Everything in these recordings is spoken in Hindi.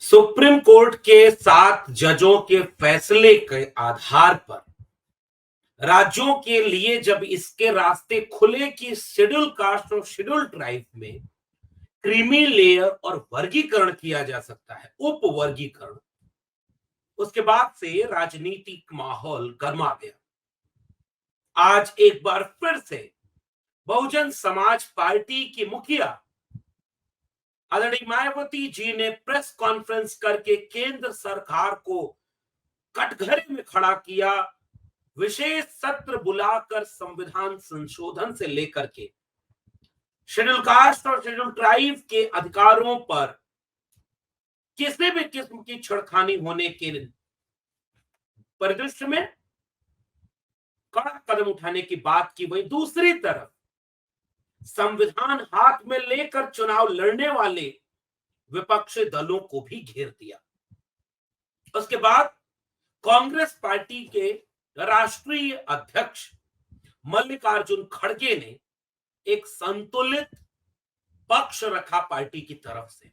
सुप्रीम कोर्ट के 7 जजों के फैसले के आधार पर राज्यों के लिए जब इसके रास्ते खुले कि शेड्यूल कास्ट और शेड्यूल ट्राइब में क्रीमी लेयर और वर्गीकरण किया जा सकता है, उप वर्गीकरण, उसके बाद से राजनीतिक माहौल गर्मा गया। आज एक बार फिर से बहुजन समाज पार्टी की मुखिया आदरणीय मायावती जी ने प्रेस कॉन्फ्रेंस करके केंद्र सरकार को कटघरे में खड़ा किया। विशेष सत्र बुलाकर संविधान संशोधन से लेकर के शेड्यूल कास्ट और शेड्यूल ट्राइब के अधिकारों पर किसी भी किस्म की छेड़खानी होने के परिदृश्य में कड़ा कदम उठाने की बात की। वही दूसरी तरफ संविधान हाथ में लेकर चुनाव लड़ने वाले विपक्षी दलों को भी घेर दिया। उसके बाद कांग्रेस पार्टी के राष्ट्रीय अध्यक्ष मल्लिकार्जुन खड़गे ने एक संतुलित पक्ष रखा पार्टी की तरफ से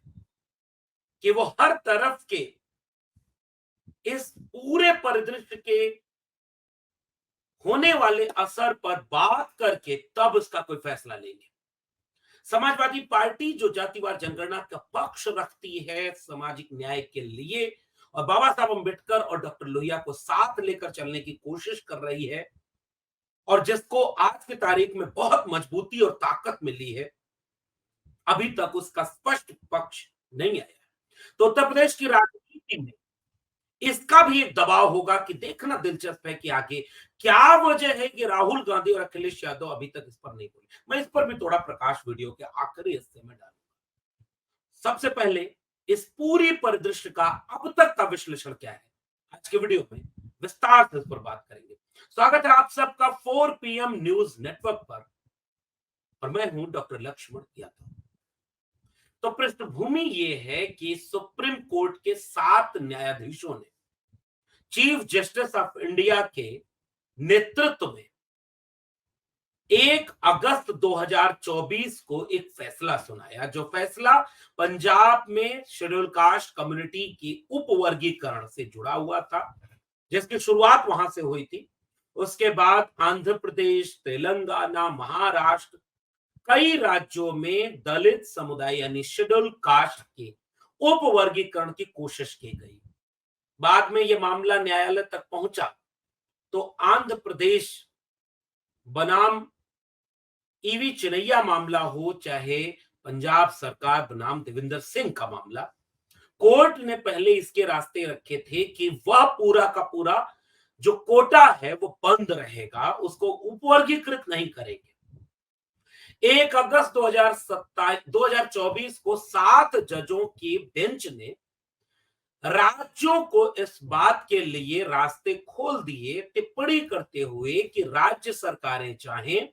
कि वो हर तरफ के इस पूरे परिदृश्य के होने वाले असर पर बात करके तब इसका कोई फैसला लेंगे। समाजवादी पार्टी जो जातिवार जनगणना का पक्ष रखती है सामाजिक न्याय के लिए और बाबा साहब अम्बेडकर और डॉक्टर लोहिया को साथ लेकर चलने की कोशिश कर रही है और जिसको आज की तारीख में बहुत मजबूती और ताकत मिली है, अभी तक उसका स्पष्ट पक्ष नहीं आया। तो उत्तर प्रदेश की राजनीति में इसका भी एक दबाव होगा कि देखना दिलचस्प है कि आगे क्या वजह है कि राहुल गांधी और अखिलेश यादव अभी तक इस पर नहीं बोले। मैं इस पर भी थोड़ा प्रकाश वीडियो के आखिरी हिस्से में डालूंगा। सबसे पहले इस पूरी परिदृश्य का अब तक का विश्लेषण क्या है, आज के वीडियो में विस्तार से इस पर बात करेंगे। स्वागत है आप सबका 4 PM न्यूज नेटवर्क पर और मैं हूं डॉक्टर लक्ष्मण यादव। तो पृष्ठभूमि यह है कि सुप्रीम कोर्ट के 7 न्यायाधीशों ने चीफ जस्टिस ऑफ इंडिया के नेतृत्व में 1 अगस्त 2024 को एक फैसला सुनाया, जो फैसला पंजाब में शेड्यूल कास्ट कम्युनिटी की उपवर्गीकरण से जुड़ा हुआ था, जिसकी शुरुआत वहां से हुई थी। उसके बाद आंध्र प्रदेश, तेलंगाना, महाराष्ट्र, कई राज्यों में दलित समुदाय यानी शेड्यूल कास्ट के उपवर्गीकरण की कोशिश की गई। बाद में यह मामला न्यायालय तक पहुंचा तो आंध्र प्रदेश बनाम ईवी चिनैया मामला हो, चाहे पंजाब सरकार बनाम देवेंद्र सिंह का मामला, कोर्ट ने पहले इसके रास्ते रखे थे कि वह पूरा का पूरा जो कोटा है वो बंद रहेगा, उसको उपवर्गीकृत नहीं करेंगे। 1 अगस्त 2024 को 7 जजों की बेंच ने राज्यों को इस बात के लिए रास्ते खोल दिए, टिप्पणी करते हुए कि राज्य सरकारें चाहें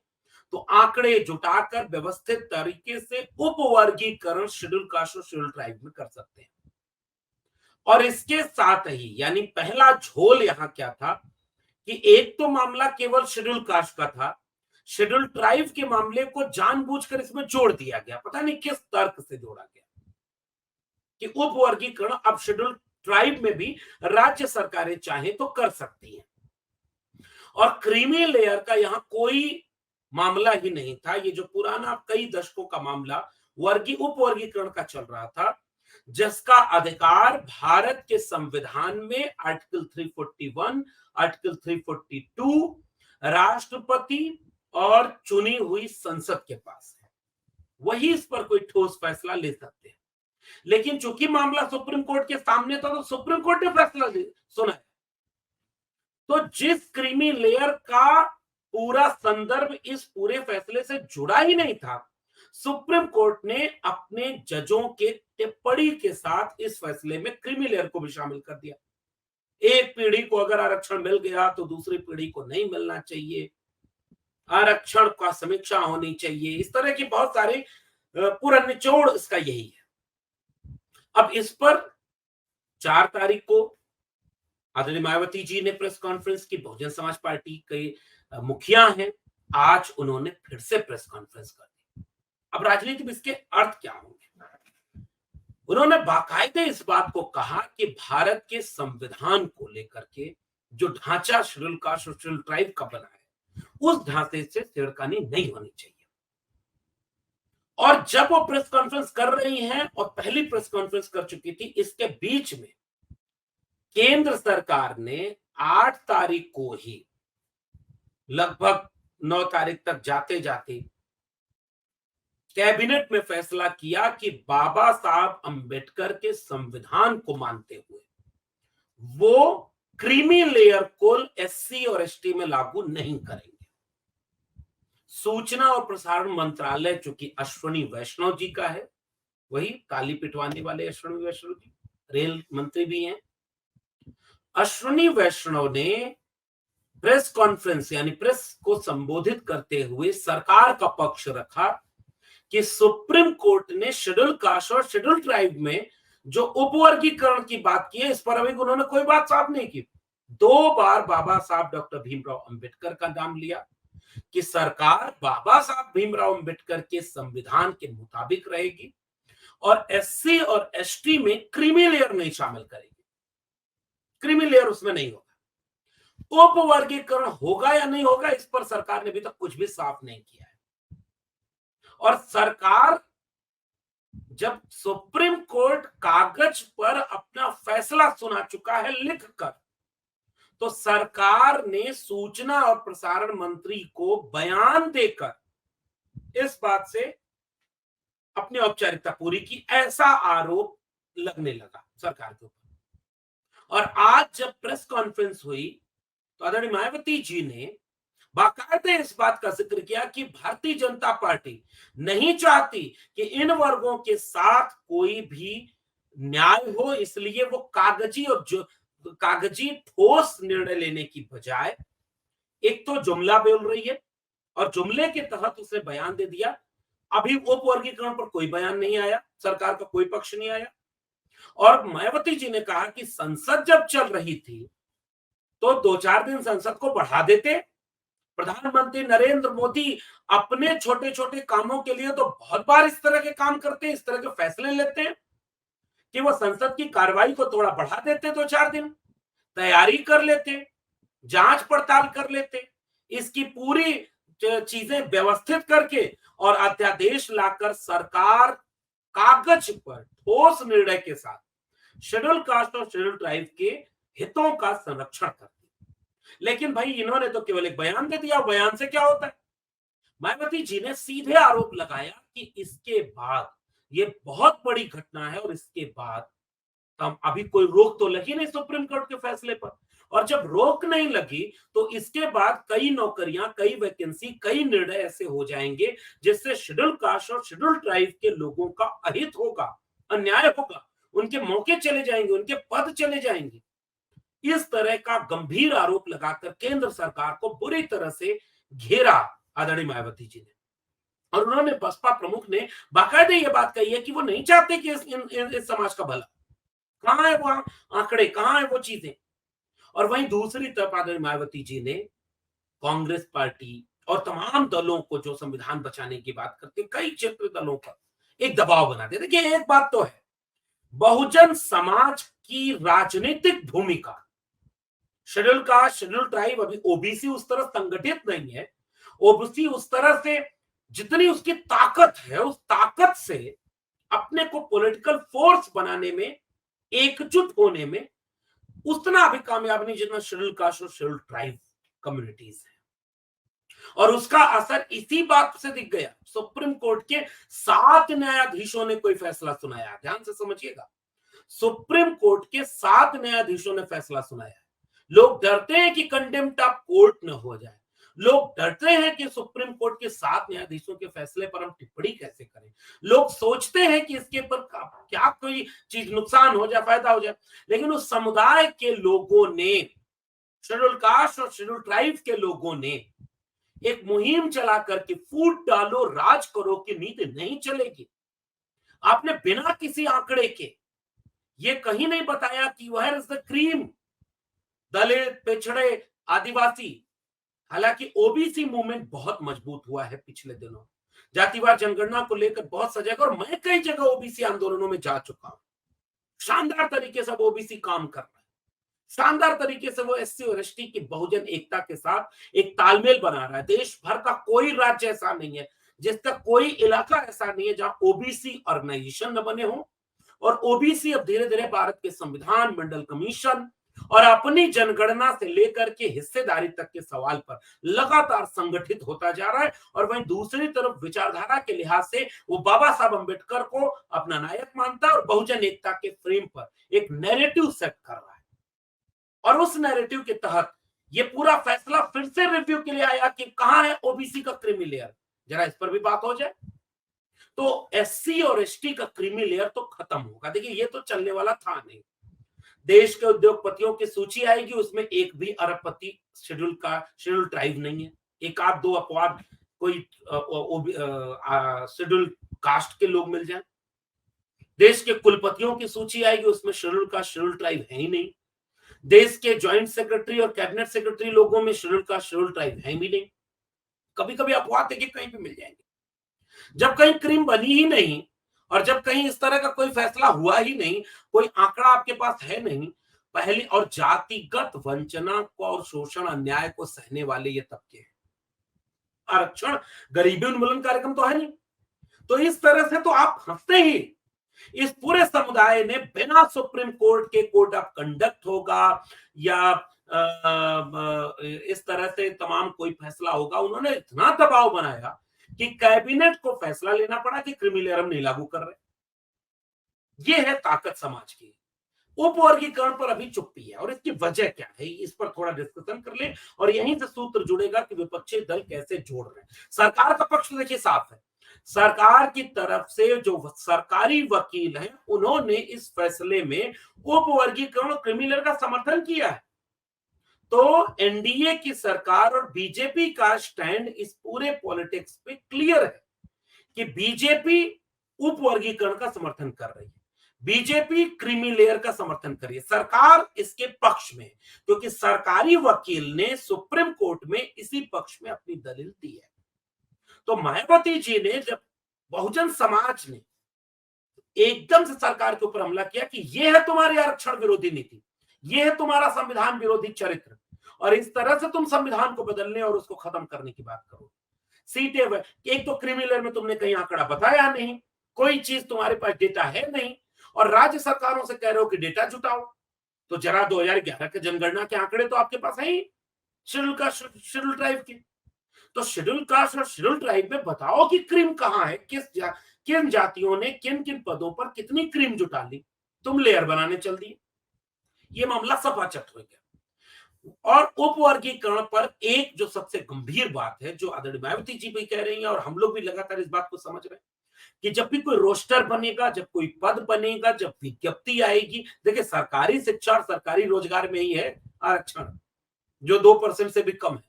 तो आंकड़े जुटाकर व्यवस्थित तरीके से उपवर्गीकरण शेड्यूल कास्ट और शेड्यूल ट्राइब में कर सकते हैं। और इसके साथ ही यानी पहला झोल यहां क्या था कि एक तो मामला केवल शेड्यूल कास्ट का था, शेड्यूल ट्राइब के मामले को जानबूझकर इसमें जोड़ दिया गया, पता नहीं किस तर्क से जोड़ा गया कि उपवर्गीकरण अब शेड्यूल ट्राइब में भी राज्य सरकारें चाहें तो कर सकती हैं। और क्रीमी लेयर का यहां कोई मामला ही नहीं था। ये जो पुराना कई दशकों का मामला उपवर्गीकरण का चल रहा था, जिसका अधिकार भारत के संविधान में आर्टिकल 341, आर्टिकल 342 राष्ट्रपति और चुनी हुई संसद के पास है, वही इस पर कोई ठोस फैसला ले सकते हैं। लेकिन चूंकि मामला सुप्रीम कोर्ट के सामने था तो सुप्रीम कोर्ट ने फैसला सुना है। तो जिस क्रीमी लेयर का पूरा संदर्भ इस पूरे फैसले से जुड़ा ही नहीं था, सुप्रीम कोर्ट ने अपने जजों के टिप्पणी के साथ इस फैसले में क्रीमी लेयर को भी शामिल कर दिया। एक पीढ़ी को अगर आरक्षण मिल गया तो दूसरी पीढ़ी को नहीं मिलना चाहिए, आरक्षण का समीक्षा होनी चाहिए, इस तरह की बहुत सारी पूरा निचोड़ इसका यही है। अब इस पर 4 तारीख को आदरणीय मायावती जी ने प्रेस कॉन्फ्रेंस की, बहुजन समाज पार्टी के मुखिया हैं, आज उन्होंने फिर से प्रेस कॉन्फ्रेंस कर दी। अब राजनीति में इसके अर्थ क्या होंगे? उन्होंने बाकायदे इस बात को कहा कि भारत के संविधान को लेकर के जो ढांचा शेड्यूल कास्ट और शेड्यूल ट्राइब का बना है, उस ढांचे से छेड़खानी नहीं होनी चाहिए। और जब वो प्रेस कॉन्फ्रेंस कर रही हैं और पहली प्रेस कॉन्फ्रेंस कर चुकी थी, इसके बीच में केंद्र सरकार ने 8 तारीख को ही लगभग 9 तारीख तक जाते जाते कैबिनेट में फैसला किया कि बाबा साहब अंबेडकर के संविधान को मानते हुए वो क्रीमी लेयर को एससी और एसटी में लागू नहीं करेंगे। सूचना और प्रसारण मंत्रालय चूंकि अश्विनी वैष्णव जी का है, वही ताली पिटवाने वाले अश्विनी वैष्णव जी रेल मंत्री भी हैं, अश्विनी वैष्णव ने प्रेस कॉन्फ्रेंस यानी प्रेस को संबोधित करते हुए सरकार का पक्ष रखा कि सुप्रीम कोर्ट ने शेड्यूल कास्ट और शेड्यूल ट्राइब में जो उपवर्गीकरण की बात की है, इस पर अभी उन्होंने कोई बात साफ नहीं की। 2 बार बाबा साहब डॉक्टर भीमराव अंबेडकर का नाम लिया कि सरकार बाबा साहब भीमराव अंबेडकर के संविधान के मुताबिक रहेगी और एससी और एसटी में क्रीमी लेयर नहीं शामिल करेगी। क्रीमी लेयर उसमें नहीं होगा। उपवर्गीकरण होगा या नहीं होगा, इस पर सरकार ने अभी तक कुछ भी साफ नहीं किया है। और सरकार जब सुप्रीम कोर्ट कागज पर अपना फैसला सुना चुका है लिखकर, तो सरकार ने सूचना और प्रसारण मंत्री को बयान देकर इस बात से अपनी औपचारिकता पूरी की, ऐसा आरोप लगने लगा सरकार के ऊपर। और आज जब प्रेस कॉन्फ्रेंस हुई तो आदरणीय मायावती जी ने बाकायदे इस बात का जिक्र किया कि भारतीय जनता पार्टी नहीं चाहती कि इन वर्गों के साथ कोई भी न्याय हो, इसलिए वो कागजी ठोस निर्णय लेने की बजाय एक तो जुमला बोल रही है और जुमले के तहत उसने बयान दे दिया। अभी उपवर्गीकरण पर कोई बयान नहीं आया, सरकार का कोई पक्ष नहीं आया। और मायावती जी ने कहा कि संसद जब चल रही थी तो 2-4 दिन संसद को बढ़ा देते। प्रधानमंत्री नरेंद्र मोदी अपने छोटे छोटे कामों के लिए तो बहुत बार इस तरह के काम करते हैं, इस तरह के फैसले लेते हैं कि वो संसद की कार्रवाई को थोड़ा बढ़ा देते, 2-4 दिन तैयारी कर लेते, जांच पड़ताल कर लेते, इसकी पूरी चीजें व्यवस्थित करके और अध्यादेश लाकर सरकार कागज पर ठोस निर्णय के साथ शेड्यूल कास्ट और शेड्यूल ट्राइब के हितों का संरक्षण करती। लेकिन भाई इन्होंने तो केवल एक बयान दे दिया, बयान से क्या होता है। मायावती जी ने सीधे आरोप लगाया कि इसके बाद ये बहुत बड़ी घटना है और इसके बाद हम अभी कोई रोक तो लगी नहीं सुप्रीम कोर्ट के फैसले पर, और जब रोक नहीं लगी तो इसके बाद कई नौकरियां, कई वैकेंसी, कई निर्णय ऐसे हो जाएंगे जिससे शेड्यूल कास्ट और शेड्यूल ट्राइब के लोगों का अहित होगा, अन्याय होगा, उनके मौके चले जाएंगे, उनके पद चले जाएंगे। इस तरह का गंभीर आरोप लगाकर केंद्र सरकार को बुरी तरह से घेरा आदरणीय मायावती जी ने। और उन्होंने बसपा प्रमुख ने बाकायदे ये बात कही है कि वो नहीं चाहते कि इस समाज का भला। कहां है वो आंकड़े, कहां है वो चीजें। और वहीं दूसरी तरफ आदरणीय मायावती जी ने कांग्रेस पार्टी और तमाम दलों को जो संविधान बचाने की बात करते, कई क्षेत्रीय दलों पर एक दबाव बना दिया। देखिए एक बात तो है, बहुजन समाज की राजनीतिक भूमिका, शेड्यूल कास्ट, शेड्यूल ट्राइब, अभी ओबीसी उस तरह संगठित नहीं है, ओबीसी उस तरह से जितनी उसकी ताकत है, उस ताकत से अपने को पॉलिटिकल फोर्स बनाने में, एकजुट होने में उतना अभी कामयाब नहीं जितना शेड्यूल कास्ट और शेड्यूल ट्राइब कम्युनिटीज है। और उसका असर इसी बात से दिख गया, सुप्रीम कोर्ट के 7 न्यायाधीशों ने कोई फैसला सुनाया, ध्यान से समझिएगा, सुप्रीम कोर्ट के 7 न्यायाधीशों ने फैसला सुनाया। लोग डरते हैं कि कंडेम्प्ट ऑफ कोर्ट न हो जाए, लोग डरते हैं कि सुप्रीम कोर्ट के 7 न्यायाधीशों के फैसले पर हम टिप्पणी कैसे करें, लोग सोचते हैं कि इसके पर क्या कोई चीज नुकसान हो जाए, फायदा हो जाए। लेकिन उस समुदाय के लोगों ने, शेड्यूल कास्ट और शेड्यूल ट्राइब के लोगों ने एक मुहिम चला करके फूट डालो राज करो की नीति नहीं चलेगी। आपने बिना किसी आंकड़े के ये कहीं नहीं बताया कि वेयर इज द क्रीम, दलित, पिछड़े, आदिवासी। हालांकि ओबीसी मूवमेंट बहुत मजबूत हुआ है पिछले दिनों, जातिवार जनगणना को लेकर बहुत सा जगह, और मैं कई जगह ओबीसी आंदोलनों में जा चुका हूं। शानदार तरीके से ओबीसी काम कर रहा है, शानदार तरीके से वो एससी और एसटी की बहुजन एकता के साथ एक तालमेल बना रहा है। देश भर का कोई राज्य ऐसा नहीं है, जिस तक कोई इलाका ऐसा नहीं है जहां ओबीसी ऑर्गेनाइजेशन न बने हो। और ओबीसी अब धीरे धीरे भारत के संविधान, मंडल कमीशन और अपनी जनगणना से लेकर के हिस्सेदारी तक के सवाल पर लगातार संगठित होता जा रहा है। और वहीं दूसरी तरफ विचारधारा के लिहाज से वो बाबा साहब अंबेडकर को अपना नायक मानता है और बहुजन एकता के फ्रेम पर एक नैरेटिव सेट कर रहा है। और उस नैरेटिव के तहत ये पूरा फैसला फिर से रिव्यू के लिए आया कि कहां है ओबीसी का क्रीमी लेयर, जरा इस पर भी बात हो जाए। तो एससी और एसटी का क्रीमी लेयर तो खत्म होगा। देखिए, ये तो चलने वाला था नहीं। देश के उद्योगपतियों की सूची आएगी, उसमें एक भी अरबपति शेड्यूल ट्राइब नहीं है। एक आध दो अपवाद कोई शेड्यूल कास्ट के लोग मिल जाए। देश के कुलपतियों की सूची आएगी, उसमें शेड्यूल कास्ट शेड्यूल ट्राइब है ही नहीं। देश के ज्वाइंट सेक्रेटरी और कैबिनेट सेक्रेटरी लोगों में शेड्यूल कास्ट शेड्यूल ट्राइब है भी नहीं। कभी कभी अपवाद देखिए कहीं भी मिल जाएंगे। जब कहीं क्रीम बनी ही नहीं और जब कहीं इस तरह का कोई फैसला हुआ ही नहीं, कोई आंकड़ा आपके पास है नहीं, पहली और जातिगत वंचना को और शोषण अन्याय को सहने वाले ये तबके हैं। आरक्षण गरीबी उन्मूलन कार्यक्रम तो है नहीं। तो इस तरह से तो आप हंसते ही इस पूरे समुदाय ने बिना सुप्रीम कोर्ट के कोड ऑफ कंडक्ट होगा या इस तरह से तमाम कोई फैसला होगा, उन्होंने इतना दबाव बनाया कि कैबिनेट को फैसला लेना पड़ा कि क्रीमी लेयर हम नहीं लागू कर रहे। ये है ताकत समाज की। उपवर्गीकरण पर अभी चुप्पी है और इसकी वजह क्या है, इस पर थोड़ा डिस्कशन कर ले और यहीं से सूत्र जुड़ेगा कि विपक्षी दल कैसे जोड़ रहे हैं। सरकार का पक्ष देखिए साफ है। सरकार की तरफ से जो सरकारी वकील हैं, उन्होंने इस फैसले में उपवर्गीकरण और क्रीमी लेयर का समर्थन किया है। तो एनडीए की सरकार और बीजेपी का स्टैंड इस पूरे पॉलिटिक्स पे क्लियर है कि बीजेपी उपवर्गीकरण का समर्थन कर रही है, बीजेपी क्रीमी लेयर का समर्थन कर रही है। सरकार इसके पक्ष में, क्योंकि सरकारी वकील ने सुप्रीम कोर्ट में इसी पक्ष में अपनी दलील दी है। तो मायावती जी ने, जब बहुजन समाज ने एकदम से सरकार के ऊपर हमला किया कि यह है तुम्हारी आरक्षण विरोधी नीति, यह है तुम्हारा संविधान विरोधी चरित्र, और इस तरह से तुम संविधान को बदलने और उसको खत्म करने की बात करो। सीटें, एक तो क्रीमी लेयर में तुमने कहीं आंकड़ा बताया नहीं, कोई चीज तुम्हारे पास डेटा है नहीं, और राज्य सरकारों से कह रहे हो कि डेटा जुटाओ। तो जरा 2011 के जनगणना के आंकड़े तो आपके पास है ही शेड्यूल कास्ट शेड्यूल ट्राइब के। तो शेड्यूल कास्ट और शेड्यूल ट्राइब में बताओ कि क्रीम कहां है, किन जातियों ने किन किन पदों पर कितनी क्रीम जुटा ली, तुम लेयर बनाने चल दिए। ये मामला सफाचट हो गया। और उपवर्गीकरण पर एक जो सबसे गंभीर बात है, जो आदरणीय मायावती जी भी कह रही हैं और हम लोग भी लगातार इस बात को समझ रहे हैं कि जब भी कोई रोस्टर बनेगा, जब कोई पद बनेगा, जब विज्ञप्ति आएगी, देखिए सरकारी शिक्षा और सरकारी रोजगार में ही है आरक्षण, जो 2% से भी कम है।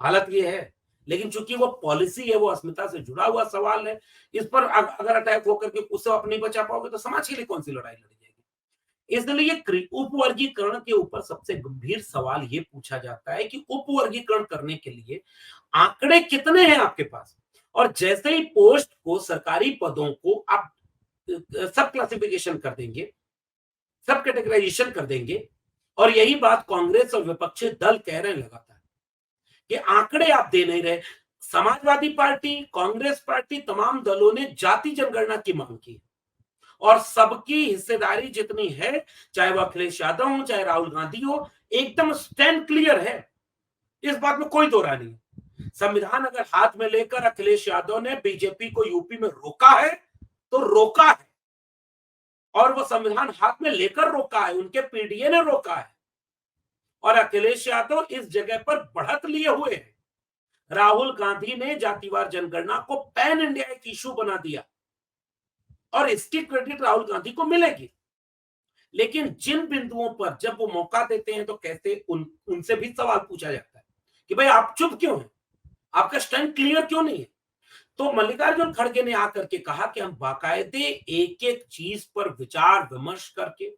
हालत ये है, लेकिन चूंकि वो पॉलिसी है, वो अस्मिता से जुड़ा हुआ सवाल है, इस पर अगर अटैक होकर के उससे आप नहीं बचा पाओगे तो समाज के लिए कौन सी लड़ाई लड़ी जाएगी। इसलिए उपवर्गीकरण के ऊपर सबसे गंभीर सवाल ये पूछा जाता है कि उपवर्गीकरण करने के लिए आंकड़े कितने हैं आपके पास। और जैसे ही पोस्ट को, सरकारी पदों को आप सब क्लासिफिकेशन कर देंगे, सब कैटेगराइजेशन कर देंगे, और यही बात कांग्रेस और विपक्षी दल कह रहे हैं लगातार कि आंकड़े आप दे नहीं रहे। समाजवादी पार्टी, कांग्रेस पार्टी, तमाम दलों ने जाति जनगणना की मांग की और सबकी हिस्सेदारी जितनी है, चाहे वो अखिलेश यादव हो, चाहे राहुल गांधी हो, एकदम स्टैंड क्लियर है। इस बात में कोई दो राय नहीं। संविधान अगर हाथ में लेकर अखिलेश यादव ने बीजेपी को यूपी में रोका है तो रोका है, और वो संविधान हाथ में लेकर रोका है, उनके पीडीए ने रोका है, और अखिलेश यादव इस जगह पर बढ़त लिए हुए हैं। राहुल गांधी ने जातिवार जनगणना को पैन इंडिया एक इशू बना दिया और इसकी क्रेडिट राहुल गांधी को मिलेगी। लेकिन जिन बिंदुओं पर जब वो मौका देते हैं तो कैसे उनसे भी सवाल पूछा जाता है कि भाई आप चुप क्यों हैं, आपका स्टैंड क्लियर क्यों नहीं है। तो मल्लिकार्जुन खड़गे ने आकर के कहा कि हम बाकायदे एक एक चीज पर विचार विमर्श करके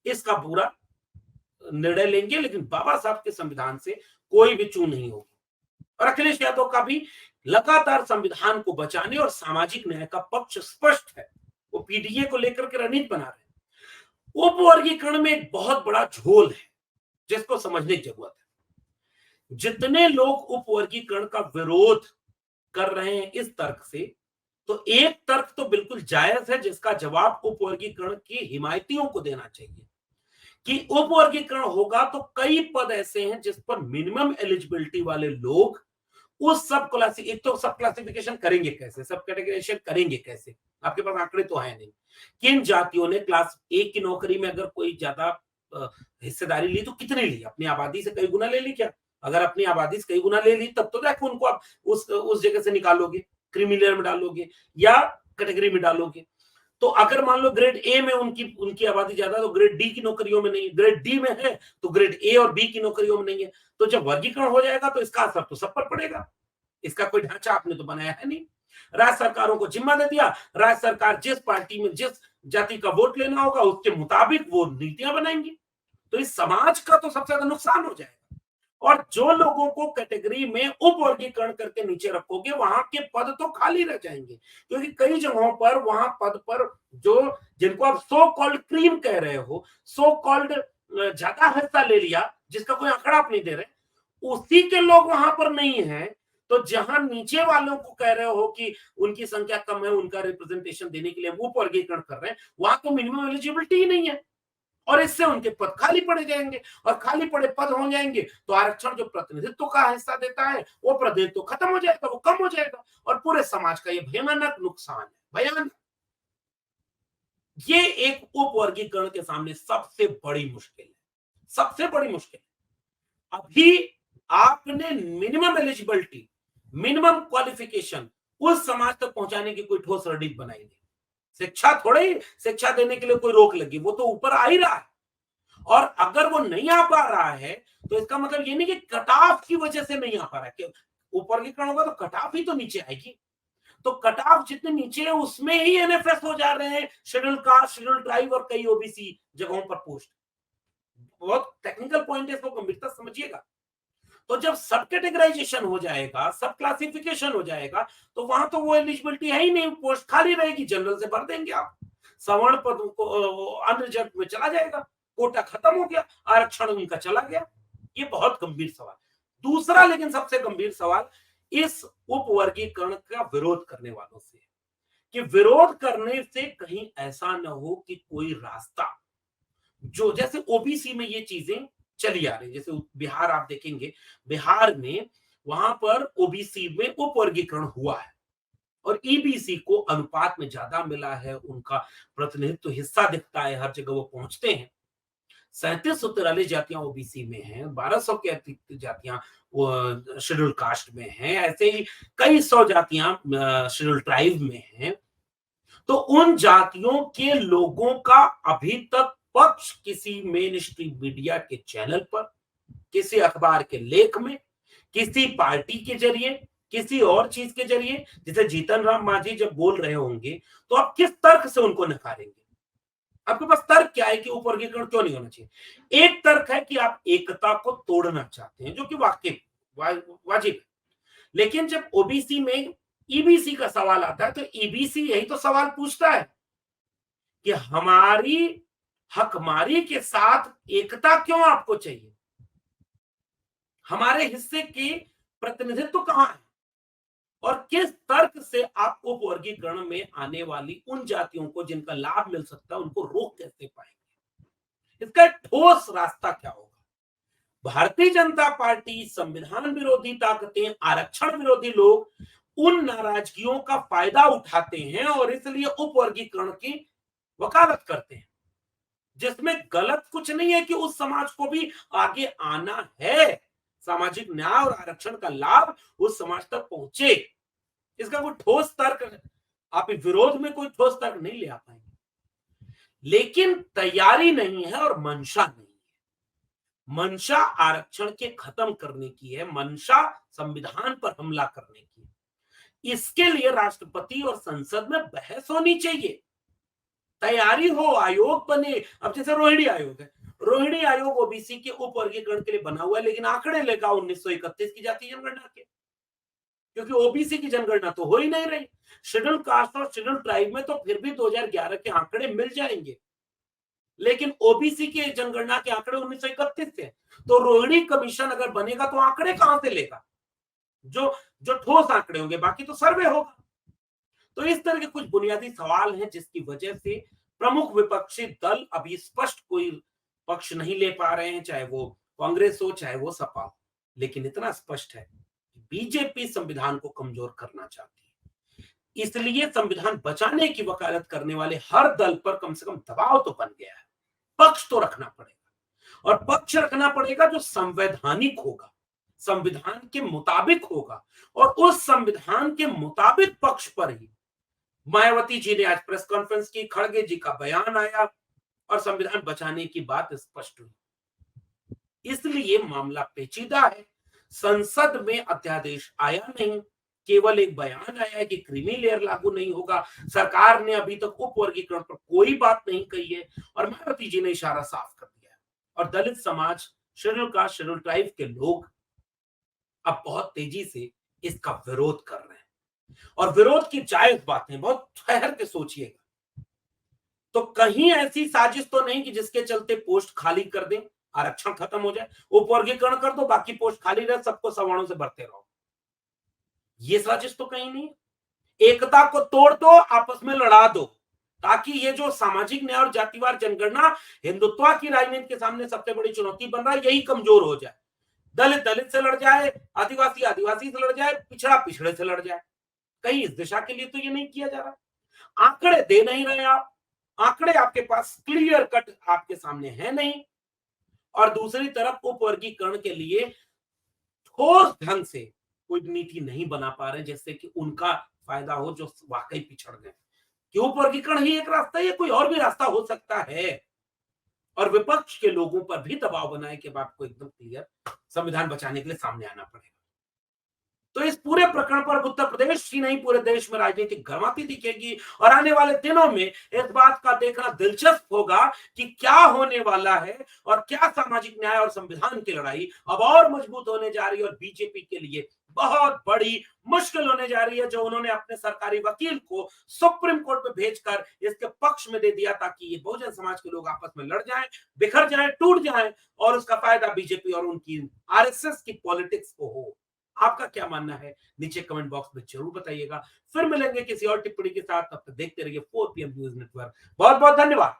इसका पूरा निर्णय लेंगे, लेकिन बाबा साहब के संविधान से कोई भी चूक नहीं होगी। और अखिलेश यादव का भी लगातार संविधान को बचाने और सामाजिक न्याय का पक्ष स्पष्ट है। वो पीडीए को लेकर के रणनीति बना रहे हैं। उपवर्गीकरण में एक बहुत बड़ा झोल है जिसको समझने की जरूरत है। जितने लोग उपवर्गीकरण का विरोध कर रहे हैं इस तर्क से, तो एक तर्क तो बिल्कुल जायज है जिसका जवाब उपवर्गीकरण के हिमायतियों को देना चाहिए कि उपवर्गीकरण होगा तो कई पद ऐसे हैं जिस पर मिनिमम एलिजिबिलिटी वाले लोग उस सब क्लास, एक तो सब क्लासिफिकेशन करेंगे कैसे, सब कैटेगराइजेशन करेंगे कैसे, आपके पास आंकड़े तो है नहीं। किन जातियों ने क्लास ए की नौकरी में अगर कोई ज्यादा हिस्सेदारी ली तो कितनी ली, अपनी आबादी से कई गुना ले ली क्या? अगर अपनी आबादी से कई गुना ले ली तब तो जाके उनको आप उस जगह से निकालोगे, क्रीमिलियर में डालोगे या कैटेगरी में डालोगे। तो अगर मान लो ग्रेड ए में उनकी उनकी आबादी ज्यादा, तो ग्रेड डी की नौकरियों में नहीं, ग्रेड डी में है तो ग्रेड ए और बी की नौकरियों में नहीं है। तो जब वर्गीकरण हो जाएगा तो इसका असर तो सब पर पड़ेगा। इसका कोई ढांचा आपने तो बनाया है नहीं। राज्य सरकारों को जिम्मा दे दिया, राज्य सरकार जिस पार्टी में जिस जाति का वोट लेना होगा उसके मुताबिक वो नीतियां बनाएंगी। तो इस समाज का तो सबसे ज्यादा नुकसान हो जाएगा। और जो लोगों को कैटेगरी में उपवर्गीकरण करके नीचे रखोगे वहां के पद तो खाली रह जाएंगे, क्योंकि कई जगहों पर वहां पद पर जो जिनको आप सो कॉल्ड क्रीम कह रहे हो, सो कॉल्ड ज्यादा हिस्सा ले लिया जिसका कोई आंकड़ा आप नहीं दे रहे, उसी के लोग वहां पर नहीं है। तो जहां नीचे वालों को कह रहे हो कि उनकी संख्या कम है, उनका रिप्रेजेंटेशन देने के लिए वो वर्गीकरण कर रहे हैं, वहां तो मिनिमम एलिजिबिलिटी ही नहीं है और इससे उनके पद खाली पड़े जाएंगे। और खाली पड़े पद हो जाएंगे तो आरक्षण जो प्रतिनिधित्व का हिस्सा देता है वो प्रतिनिधित्व खत्म हो जाएगा, वो कम हो जाएगा और पूरे समाज का ये भयानक नुकसान है, भयानक। ये एक उपवर्गीकरण के सामने सबसे बड़ी मुश्किल है, सबसे बड़ी मुश्किल। अभी आपने मिनिमम एलिजिबिलिटी, मिनिमम क्वालिफिकेशन उस समाज तक पहुंचाने की कोई ठोस रणनीति बनाई नहीं। शिक्षा थोड़े ही शिक्षा देने के लिए कोई रोक लगी, वो तो ऊपर आ ही रहा है। और अगर वो नहीं आ पा रहा है तो इसका मतलब ये नहीं कि कट ऑफ की वजह से नहीं आ पा रहा है। उपवर्गीकरण होगा तो कट ऑफ ही तो नीचे आएगी। तो कट ऑफ जितने नीचे है उसमें ही एनएफएस हो जा रहे हैं, शेड्यूल कास्ट, शेड्यूल ट्राइब और कई ओबीसी जगहों पर पोस्ट। बहुत टेक्निकल पॉइंट है, इसको गंभीरता समझिएगा। तो जब सब कैटेगराइजेशन हो जाएगा, सब क्लासिफिकेशन हो जाएगा, तो वहां तो वो एलिजिबिलिटी है ही नहीं, पोस्ट खाली रहेगी, जनरल से भर देंगे आप, सवर्ण पद को अनरिजर्व में चला जाएगा, कोटा खत्म हो गया, आरक्षण उनका चला गया। ये बहुत गंभीर सवाल। दूसरा लेकिन सबसे गंभीर सवाल इस उपवर्गीकरण का विरोध करने वालों से, कि विरोध करने से कहीं ऐसा न हो कि कोई रास्ता, जो जैसे ओबीसी में ये चीजें चली आ रही, जैसे बिहार आप देखेंगे, बिहार में वहां पर ओबीसी में उपवर्गीकरण हुआ है और ईबीसी को अनुपात में ज्यादा मिला है, उनका प्रतिनिधित्व हिस्सा दिखता है, हर जगह वो पहुंचते हैं। 37 जातियां ओबीसी में हैं, 1200 के अतिरिक्त जातियां शेड्यूल कास्ट में हैं, ऐसे ही कई सौ जातियां शेड्यूल ट्राइब में हैं। तो उन जातियों के लोगों का अभी तक पक्ष किसी मेन स्ट्रीम मीडिया के चैनल पर, किसी अखबार के लेख में, किसी पार्टी के जरिए, किसी और चीज के जरिए, जैसे जीतन राम मांझी जब बोल रहे होंगे तो आप किस तर्क से उनको नकारेंगे? आपके पास तर्क क्या है कि उपवर्गीकरण क्यों नहीं होना चाहिए? एक तर्क है कि आप एकता को तोड़ना चाहते हैं, जो कि वाकई वाजिब है। लेकिन जब ओबीसी में ईबीसी का सवाल आता है तो ईबीसी यही तो सवाल पूछता है कि हमारी हकमारी के साथ एकता क्यों आपको चाहिए? हमारे हिस्से की प्रतिनिधित्व कहां है? और किस तर्क से आप उपवर्गीकरण में आने वाली उन जातियों को जिनका लाभ मिल सकता है उनको रोक कैसे पाएंगे? इसका ठोस रास्ता क्या होगा? भारतीय जनता पार्टी, संविधान विरोधी ताकतें, आरक्षण विरोधी लोग उन नाराजगियों का फायदा उठाते हैं और इसलिए उपवर्गीकरण की वकालत करते हैं, जिसमें गलत कुछ नहीं है कि उस समाज को भी आगे आना है, सामाजिक न्याय और आरक्षण का लाभ उस समाज तक पहुंचे। इसका कोई ठोस तर्क आप विरोध में कोई ठोस तर्क नहीं ले आ पाएंगे। लेकिन तैयारी नहीं है और मंशा नहीं है। मंशा आरक्षण के खत्म करने की है, मंशा संविधान पर हमला करने की है। इसके लिए राष्ट्रपति और संसद में बहस होनी चाहिए, तैयारी हो, आयोग बने। अब जैसे रोहिणी आयोग है, रोहिणी आयोग ओबीसी के उपवर्गीकरण के लिए बना हुआ है, लेकिन आंकड़े लेगा 1931 की जातीय जनगणना के। क्योंकि ओबीसी की जनगणना तो हो ही नहीं रही। शेड्यूल कास्ट और शेड्यूल ट्राइब में तो फिर भी 2011 के आंकड़े मिल जाएंगे, लेकिन ओबीसी के जनगणना के आंकड़े 1931 से, तो रोहिणी कमीशन अगर बनेगा तो आंकड़े कहां से लेगा? जो जो ठोस आंकड़े होंगे, बाकी तो सर्वे होगा। तो इस तरह के कुछ बुनियादी सवाल हैं जिसकी वजह से प्रमुख विपक्षी दल अभी स्पष्ट कोई पक्ष नहीं ले पा रहे हैं, चाहे वो कांग्रेस हो चाहे वो सपा हो। लेकिन इतना स्पष्ट है, बीजेपी संविधान को कमजोर करना चाहती है, इसलिए संविधान बचाने की वकालत करने वाले हर दल पर कम से कम दबाव तो बन गया है। पक्ष तो रखना पड़ेगा, और पक्ष रखना पड़ेगा जो संवैधानिक होगा, संविधान के मुताबिक होगा, और उस संविधान के मुताबिक पक्ष पर ही मायावती जी ने आज प्रेस कॉन्फ्रेंस की, खड़गे जी का बयान आया और संविधान बचाने की बात स्पष्ट हुई। इसलिए मामला पेचीदा है। संसद में अध्यादेश आया नहीं, केवल एक बयान आया है कि क्रीमी लेयर लागू नहीं होगा। सरकार ने अभी तक उपवर्गीकरण पर कोई बात नहीं कही है, और मायावती जी ने इशारा साफ कर दिया है। और दलित समाज, शेड्यूल कास्ट, शेड्यूल ट्राइब के लोग अब बहुत तेजी से इसका विरोध कर रहे हैं, और विरोध की जायज बातें बहुत ठहर के सोचिएगा। तो कहीं ऐसी साजिश तो नहीं कि जिसके चलते पोस्ट खाली कर दें, आरक्षण खत्म हो जाए, उपवर्गीकरण कर दो, बाकी पोस्ट खाली रहे, सबको सवर्णों से भरते रहो। ये साजिश तो कहीं नहीं। एकता को तोड़ दो, आपस में लड़ा दो, ताकि ये जो सामाजिक न्याय और जातिवार जनगणना हिंदुत्व की राजनीति के सामने सबसे बड़ी चुनौती बन रहा है, यही कमजोर हो जाए। दलित दलित से लड़ जाए, आदिवासी आदिवासी से लड़ जाए, पिछड़ा पिछड़े से लड़ जाए। कहीं इस दिशा के लिए तो ये नहीं किया जा रहा। आंकड़े दे नहीं रहे आप, आंकड़े आपके पास क्लियर कट आपके सामने है नहीं, और दूसरी तरफ उपवर्गीकरण के लिए ठोस ढंग से कोई नीति नहीं बना पा रहे जिससे कि उनका फायदा हो जो वाकई पिछड़ गए। कि उपवर्गीकरण ही एक रास्ता है, कोई और भी रास्ता हो सकता है, और विपक्ष के लोगों पर भी दबाव बनाए कि आपको एकदम क्लियर संविधान बचाने के लिए सामने आना पड़ेगा। तो इस पूरे प्रकरण पर उत्तर प्रदेश ही नहीं पूरे देश में राजनीतिक गर्माती दिखेगी, और आने वाले दिनों में इस बात का देखना दिलचस्प होगा कि क्या होने वाला है, और क्या सामाजिक न्याय और संविधान की लड़ाई अब और मजबूत होने जा रही है, और बीजेपी के लिए बहुत बड़ी मुश्किल होने जा रही है, जो उन्होंने अपने सरकारी वकील को सुप्रीम कोर्ट में भेजकर इसके पक्ष में दे दिया, ताकि ये बहुजन समाज के लोग आपस में लड़ जाएं, बिखर जाएं, टूट जाएं, और उसका फायदा बीजेपी और उनकी आरएसएस की पॉलिटिक्स को हो। आपका क्या मानना है नीचे कमेंट बॉक्स में जरूर बताइएगा। फिर मिलेंगे किसी और टिप्पणी के साथ, तब तक देखते रहिए 4 PM न्यूज नेटवर्क। बहुत बहुत धन्यवाद।